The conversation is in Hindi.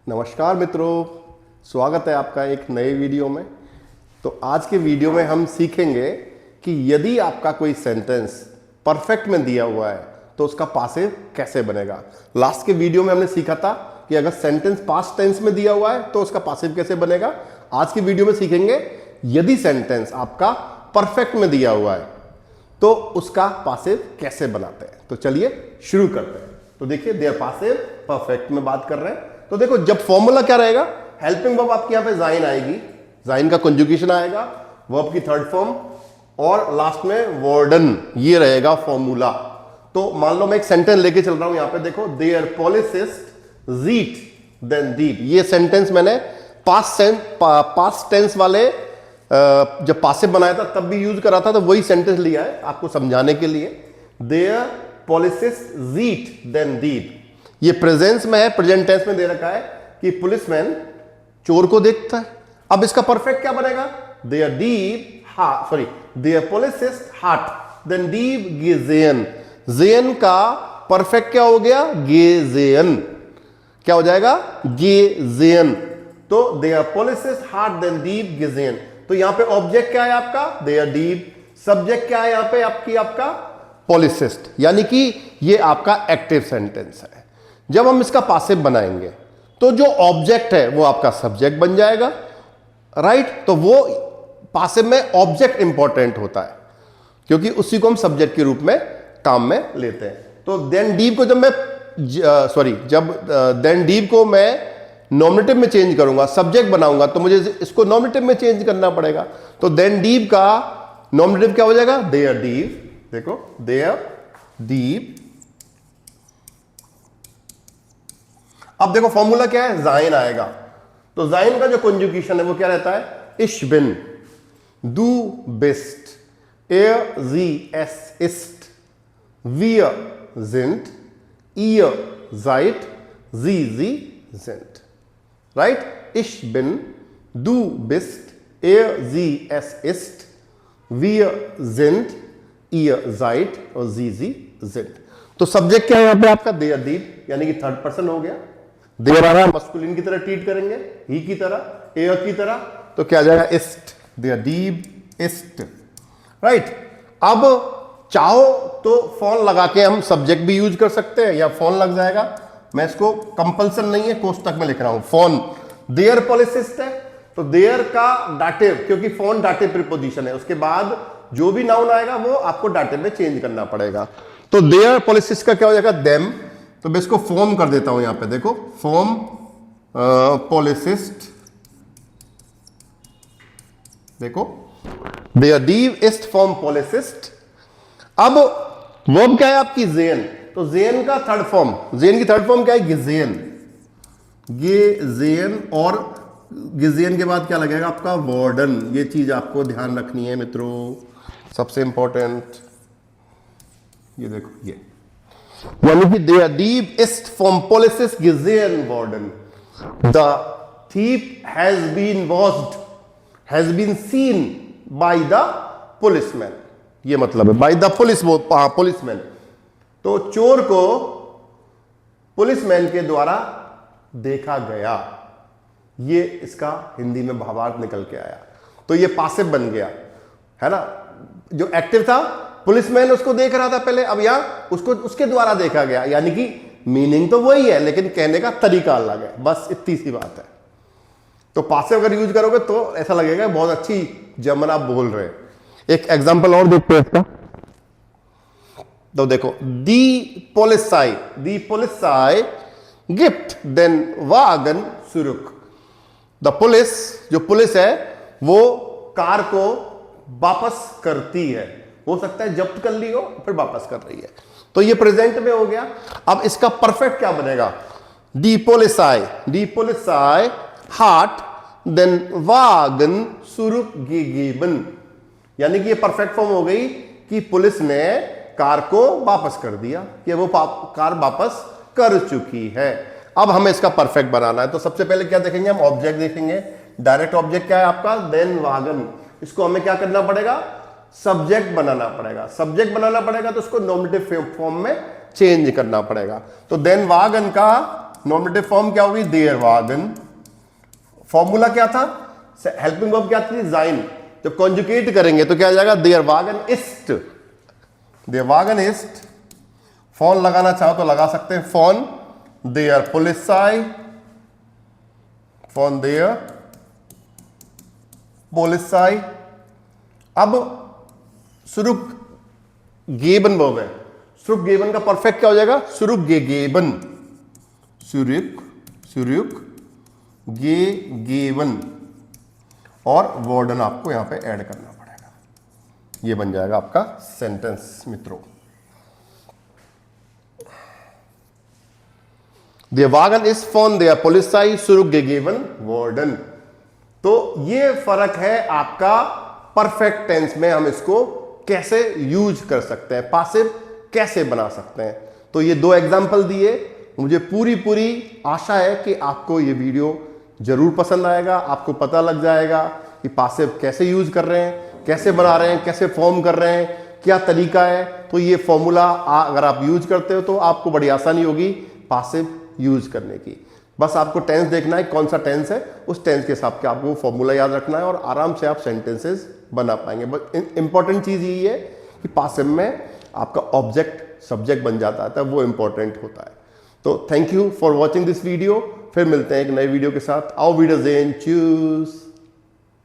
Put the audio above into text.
नमस्कार मित्रों, स्वागत है आपका एक नए वीडियो में। तो आज के वीडियो में हम सीखेंगे कि यदि आपका कोई सेंटेंस परफेक्ट में दिया हुआ है तो उसका पासिव कैसे बनेगा। लास्ट के वीडियो में हमने सीखा था कि अगर सेंटेंस पास्ट टेंस में दिया हुआ है तो उसका पासिव कैसे बनेगा। आज की वीडियो में सीखेंगे यदि सेंटेंस आपका परफेक्ट में दिया हुआ है तो उसका पासिव कैसे बनाते हैं। तो चलिए शुरू करते हैं। तो देखिए देयर पासिव परफेक्ट में बात कर रहे हैं। तो देखो जब फॉर्मूला क्या रहेगा, हेल्पिंग वर्ब आपकी यहां पे जाइन आएगी, जाइन का कंजुगेशन आएगा, वर्ब की थर्ड फॉर्म और लास्ट में वर्डन, ये रहेगा फॉर्मूला। तो मान लो मैं एक सेंटेंस लेके चल रहा हूं, यहां पे देखो देयर पॉलिसिस्ट जीट देन दीप। ये सेंटेंस मैंने पास्ट टेंस वाले जब पासिव बनाया था तब भी यूज करा था, तो वही सेंटेंस लिया है आपको समझाने के लिए। देयर पॉलिसिस्ट जीट देन दीप, ये प्रेजेंस में है, प्रेजेंट टेंस में दे रखा है कि पुलिसमैन चोर को देखता है। अब इसका परफेक्ट क्या बनेगा, देयर डीप देयर पॉलिसिस्ट हार्ट देन डीप गेजेन। जेन का परफेक्ट क्या हो गया, गेजेन। क्या हो जाएगा, गेजेन। तो देयर पॉलिसिस्ट हार्ट देन डीप गेजेन। तो यहां पे ऑब्जेक्ट क्या है आपका, देयर डीप। सब्जेक्ट क्या है यहां पे आपका पॉलिसिस्ट, यानी कि ये आपका एक्टिव सेंटेंस है। जब हम इसका पासिव बनाएंगे तो जो ऑब्जेक्ट है वो आपका सब्जेक्ट बन जाएगा, राइट। तो वो पासिव में ऑब्जेक्ट इंपॉर्टेंट होता है क्योंकि उसी को हम सब्जेक्ट के रूप में काम में लेते हैं। तो देन डीप को देन डीप को मैं नॉमिनेटिव में चेंज करूंगा, सब्जेक्ट बनाऊंगा, तो मुझे इसको नॉमिनेटिव में चेंज करना पड़ेगा। तो देन डीप का नॉमिनेटिव क्या हो जाएगा, देयर डीप। देखो देयर डीप। अब देखो फॉर्मूला क्या है, जाइन आएगा। तो जाइन का जो कंजुगेशन है वो क्या रहता है, इश बिन, दू बिस्ट, एर जी एस इस्ट, वियर जिंट, ईयर जाइट, जी जिंट, राइट। इश बिन, दू बिस्ट, एर जी एस इस्ट, वियर जिंट, ईयर जाइट और जी जिंट। तो सब्जेक्ट क्या है यहां पे आपका, देयर डीप, यानी कि थर्ड पर्सन हो गया। देयर आ रहा है, मस्कुलिन की तरह ट्रीट करेंगे, ही की तरह, एयर की तरह, तो क्या आ जाएगा, इस्ट, देयर डीप इस्ट, राइट। अब चाहो तो फॉन लगा के हम सब्जेक्ट भी यूज कर सकते हैं या फॉन लग जाएगा, मैं इसको कंपल्सन नहीं है, कोष्टक में लिख रहा हूं फॉन। देयर पॉलिसिस्ट है तो देयर का डाटिव, क्योंकि फॉन डाटिव प्रीपोजिशन है, उसके बाद जो भी नाउन आएगा वो आपको डाटिव में चेंज करना पड़ेगा। तो देयर पॉलिसिस्ट का क्या हो जाएगा, देम। तो मैं इसको फॉर्म कर देता हूं, यहां पे देखो फॉर्म पॉलिसिस्ट, देखो देयर डीप इस्ट फॉर्म पॉलिसिस्ट। अब वर्ब क्या है आपकी, जेन। तो जेन का थर्ड फॉर्म, जेन की थर्ड फॉर्म क्या है, गिजेन, गेजेन। और गिजेन के बाद क्या लगेगा आपका, वार्डन। ये चीज आपको ध्यान रखनी है मित्रों, सबसे इंपॉर्टेंट। ये देखो ये, यानी कि देयर डीप इस्ट फ्रॉम पॉलिसिस्ट गिजेन वार्डन। The thief has been watched, has been seen by the policeman, ये मतलब है बाय द पुलिसमैन। तो चोर को पुलिसमैन के द्वारा देखा गया, ये इसका हिंदी में भावार्थ निकल के आया। तो ये पासिव बन गया, है ना। जो एक्टिव था पुलिसमैन उसको देख रहा था पहले, अब यहां उसको उसके द्वारा देखा गया, यानी कि मीनिंग तो वही है लेकिन कहने का तरीका अलग है, बस इतनी सी बात है। तो पासिव अगर यूज करोगे तो ऐसा लगेगा बहुत अच्छी जर्मन आप बोल रहे हैं। एक एग्जांपल और देखते हैं इसका। तो देखो दी पोलिसाई गिफ्ट देन वागन सुरुक। द पुलिस, जो पुलिस है वो कार को वापस करती है, हो सकता है जब्त कर ली हो फिर वापस कर रही है। तो ये प्रेजेंट में हो गया। अब इसका परफेक्ट क्या बनेगा, दी पोलिसाई हार्ट देन वागन सुरुक गेगेबन, यानी कि ये परफेक्ट फॉर्म हो गई कि पुलिस ने कार को वापस कर दिया, कि वो कार वापस कर चुकी है। अब हमें इसका परफेक्ट बनाना है। तो सबसे पहले क्या देखेंगे हम, ऑब्जेक्ट देखेंगे। डायरेक्ट ऑब्जेक्ट क्या है आपका, देन वागन। इसको हमें क्या करना पड़ेगा, सब्जेक्ट बनाना पड़ेगा। सब्जेक्ट बनाना पड़ेगा तो उसको नॉमिनेटिव फॉर्म में चेंज करना पड़ेगा। तो देन वागन का नॉमिनेटिव फॉर्म क्या होगी, देयर वागन। फॉर्मूला क्या था, हेल्पिंग वर्ब क्या थी, जाइन। जब कॉन्जुगेट करेंगे तो क्या आ जाएगा, देयर वागन इस्ट, देयर वागन इस्ट। फोन लगाना चाहो तो लगा सकते हैं, फोन देयर पुलिसाई, फोन देयर पुलिसाई। अब सुरुक गेबन वर्ब है, सुरुक गेबन का परफेक्ट क्या हो जाएगा, सुरुक गेबन, सुरुक सुरुक गेबन, और वार्डन आपको यहां पे ऐड करना पड़ेगा। ये बन जाएगा आपका सेंटेंस मित्रों। Der Wagen ist von der Polizei zurückgegeben worden। तो ये फर्क है आपका परफेक्ट टेंस में, हम इसको कैसे यूज कर सकते हैं, पासिव कैसे बना सकते हैं। तो ये दो एग्जांपल दिए। मुझे पूरी आशा है कि आपको ये वीडियो जरूर पसंद आएगा, आपको पता लग जाएगा कि पासिव कैसे यूज कर रहे हैं, कैसे बना रहे हैं, कैसे फॉर्म कर रहे हैं, क्या तरीका है। तो ये फॉर्मूला अगर आप यूज करते हो तो आपको बड़ी आसानी होगी पासिव यूज करने की। बस आपको टेंस देखना है, कौन सा टेंस है, उस टेंस के हिसाब से आपको वो फॉर्मूला याद रखना है और आराम से आप सेंटेंसेस बना पाएंगे। बस इंपॉर्टेंट चीज यही है कि पासिव में आपका ऑब्जेक्ट सब्जेक्ट बन जाता है, वो इंपॉर्टेंट होता है। तो thank you for watching this video. फिर मिलते हैं एक नए वीडियो के साथ। आओ वीडियो चूज।